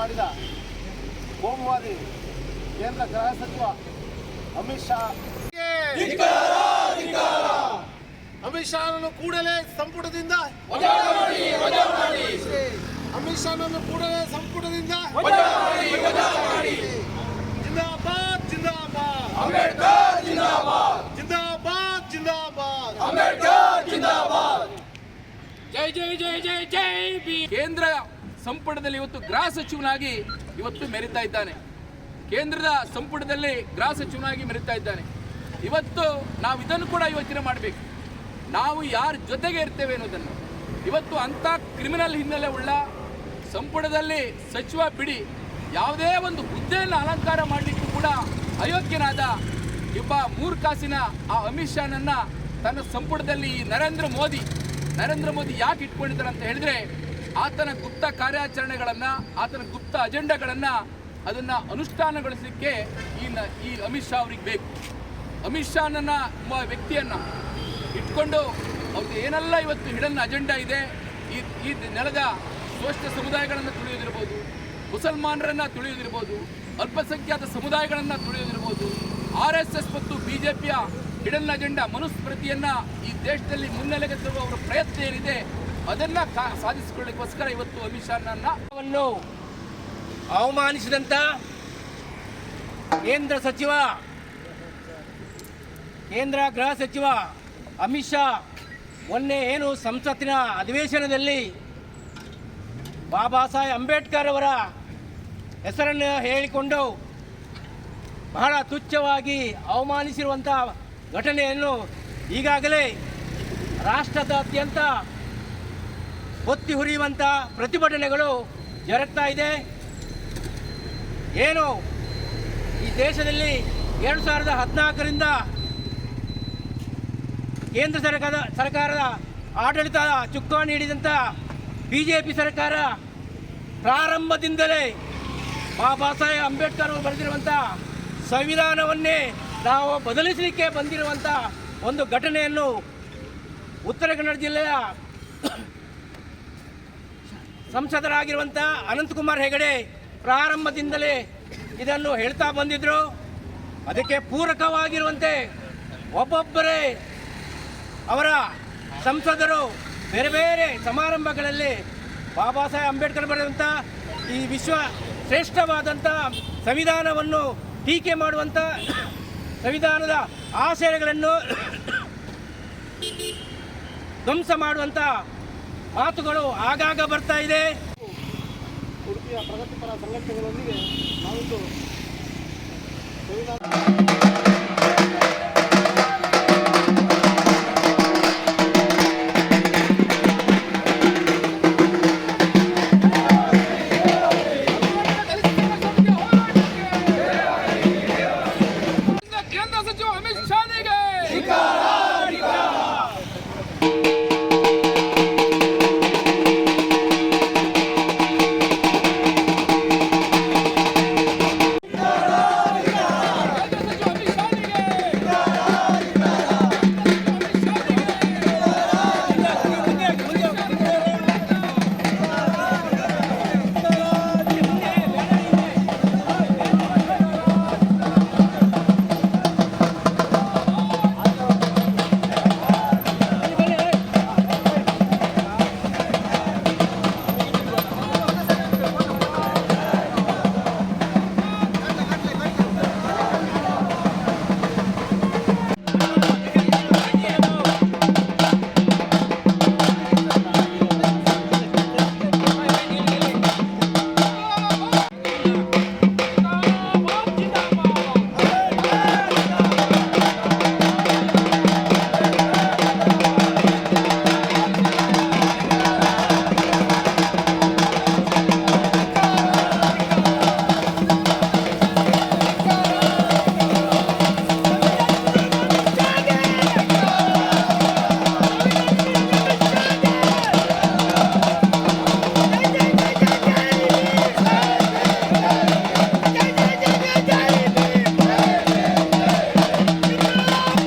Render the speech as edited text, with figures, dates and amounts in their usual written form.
ಮಾಡಿದ ಕೋಮುವಾದಿ ಕೇಂದ್ರ ಗೃಹ ಸಚಿವ ಅಮಿತ್ ಶಾ ಕೂಡಲೇ ಸಂಪುಟದಿಂದ ಅಮಿತ್ ಶಾನನ್ನು ಕೂಡಲೇ ಸಂಪುಟದಿಂದ ಜಿಂದಾಬಾದ್ ಜಿಂದಾಬಾದ್ ಅಂಬೇಡ್ಕರ್ ಜಿಂದಾಬಾದ್ ಜಿಂದಾಬಾದ್ ಜಿಂದಾಬಾದ್ ಅಂಬೇಡ್ಕರ್ ಜಿಂದಾಬಾದ್ ಜೈ ಜೈ ಜೈ ಜೈ ಜೈ ಬಿ. ಕೇಂದ್ರ ಸಂಪುಟದಲ್ಲಿ ಇವತ್ತು ಗೃಹ ಸಚಿವನಾಗಿ ಇವತ್ತು ಮೆರಿತಾ ಇದ್ದಾನೆ. ಕೇಂದ್ರದ ಸಂಪುಟದಲ್ಲಿ ಗೃಹ ಸಚಿವನಾಗಿ ಮೆರಿತಾ ಇದ್ದಾನೆ. ಇವತ್ತು ನಾವು ಇದನ್ನು ಕೂಡ ಯೋಚನೆ ಮಾಡಬೇಕು. ನಾವು ಯಾರ ಜೊತೆಗೆ ಇರ್ತೇವೆ ಅನ್ನೋದನ್ನು. ಇವತ್ತು ಅಂಥ ಕ್ರಿಮಿನಲ್ ಹಿನ್ನೆಲೆ ಉಳ್ಳ ಸಂಪುಟದಲ್ಲಿ ಸಚಿವ ಬಿಡಿ ಯಾವುದೇ ಒಂದು ಹುದ್ದೆಯನ್ನು ಅಲಂಕಾರ ಮಾಡಲಿಕ್ಕೂ ಕೂಡ ಅಯೋಗ್ಯನಾದ ಒಬ್ಬ ಮೂರ್ಖಾಸಿನ ಆ ಅಮಿತ್ ಶಾನನ್ನು ತನ್ನ ಸಂಪುಟದಲ್ಲಿ ನರೇಂದ್ರ ಮೋದಿ ಯಾಕೆ ಇಟ್ಕೊಂಡಿದ್ದಾರೆ ಅಂತ ಹೇಳಿದ್ರೆ ಆತನ ಗುಪ್ತ ಕಾರ್ಯಾಚರಣೆಗಳನ್ನು, ಆತನ ಗುಪ್ತ ಅಜೆಂಡಾಗಳನ್ನು ಅದನ್ನು ಅನುಷ್ಠಾನಗೊಳಿಸಲಿಕ್ಕೆ ಈ ಅಮಿತ್ ಶಾ ಅವ್ರಿಗೆ ಬೇಕು. ಅಮಿತ್ ಶಾನನ್ನ ವ್ಯಕ್ತಿಯನ್ನು ಇಟ್ಕೊಂಡು ಅವ್ರಿಗೆ ಏನೆಲ್ಲ ಇವತ್ತು ಹಿಡನ್ ಅಜೆಂಡಾ ಇದೆ, ಈ ನೆಲದ ಶೋಷಿತ ಸಮುದಾಯಗಳನ್ನು ತುಳಿಯೋದಿರ್ಬೋದು, ಮುಸಲ್ಮಾನರನ್ನು ತುಳಿಯೋದಿರ್ಬೋದು, ಅಲ್ಪಸಂಖ್ಯಾತ ಸಮುದಾಯಗಳನ್ನು ತುಳಿಯೋದಿರ್ಬೋದು, RSS ಮತ್ತು BJPಯ ಹಿಡನ್ ಅಜೆಂಡಾ ಮನುಸ್ಮೃತಿಯನ್ನು ಈ ದೇಶದಲ್ಲಿ ಮುನ್ನೆಲೆಗೆ ತರುವ ಅವರ ಪ್ರಯತ್ನ ಏನಿದೆ ಅದನ್ನು ಸಾಧಿಸಿಕೊಳ್ಳಿಕ್ಕೋಸ್ಕರ ಇವತ್ತು ಅಮಿತ್ ಶಾನನ್ನು ಅವಮಾನಿಸಿದಂಥ ಕೇಂದ್ರ ಗೃಹ ಸಚಿವ ಅಮಿತ್ ಶಾ ಮೊನ್ನೆ ಏನು ಸಂಸತ್ತಿನ ಅಧಿವೇಶನದಲ್ಲಿ ಬಾಬಾ ಸಾಹೇಬ್ ಅಂಬೇಡ್ಕರ್ ಅವರ ಹೆಸರನ್ನು ಹೇಳಿಕೊಂಡು ಬಹಳ ತುಚ್ಛವಾಗಿ ಅವಮಾನಿಸಿರುವಂಥ ಘಟನೆಯನ್ನು ಈಗಾಗಲೇ ರಾಷ್ಟ್ರದಾದ್ಯಂತ ಹೊತ್ತಿ ಹುರಿಯುವಂಥ ಪ್ರತಿಭಟನೆಗಳು ಜರುಗ್ತಾ ಇದೆ. ಏನು ಈ ದೇಶದಲ್ಲಿ 2014ರಿಂದ ಕೇಂದ್ರ ಸರ್ಕಾರದ ಆಡಳಿತ ಚುಕ್ಕಾಣಿ ಹಿಡಿದಂಥ BJP ಸರ್ಕಾರ ಪ್ರಾರಂಭದಿಂದಲೇ ಬಾಬಾ ಸಾಹೇಬ್ ಅಂಬೇಡ್ಕರ್ ಅವರು ಬರೆದಿರುವಂಥ ಸಂವಿಧಾನವನ್ನೇ ನಾವು ಬದಲಿಸಲಿಕ್ಕೆ ಬಂದಿರುವಂಥ ಒಂದು ಘಟನೆಯನ್ನು ಉತ್ತರ ಕನ್ನಡ ಜಿಲ್ಲೆಯ ಸಂಸದರಾಗಿರುವಂಥ ಅನಂತಕುಮಾರ್ ಹೆಗಡೆ ಪ್ರಾರಂಭದಿಂದಲೇ ಇದನ್ನು ಹೇಳ್ತಾ ಬಂದಿದ್ದರು. ಅದಕ್ಕೆ ಪೂರಕವಾಗಿರುವಂತೆ ಒಬ್ಬೊಬ್ಬರೇ ಅವರ ಸಂಸದರು ಬೇರೆ ಬೇರೆ ಸಮಾರಂಭಗಳಲ್ಲಿ ಬಾಬಾ ಸಾಹೇಬ್ ಅಂಬೇಡ್ಕರ್ ಬರೆದಂಥ ಈ ವಿಶ್ವ ಶ್ರೇಷ್ಠವಾದಂಥ ಸಂವಿಧಾನವನ್ನು ಟೀಕೆ ಮಾಡುವಂಥ ಸಂವಿಧಾನದ ಆಶಯಗಳನ್ನು ಧ್ವಂಸ ಮಾಡುವಂಥ ಮಾತುಗಳು ಆಗಾಗ ಬರ್ತಾ ಇದೆ. ಉಡುಪಿಯ ಪ್ರಗತಿಪರ ಸಂಘಟನೆಗಳೊಂದಿಗೆ ನಾವಿಂದು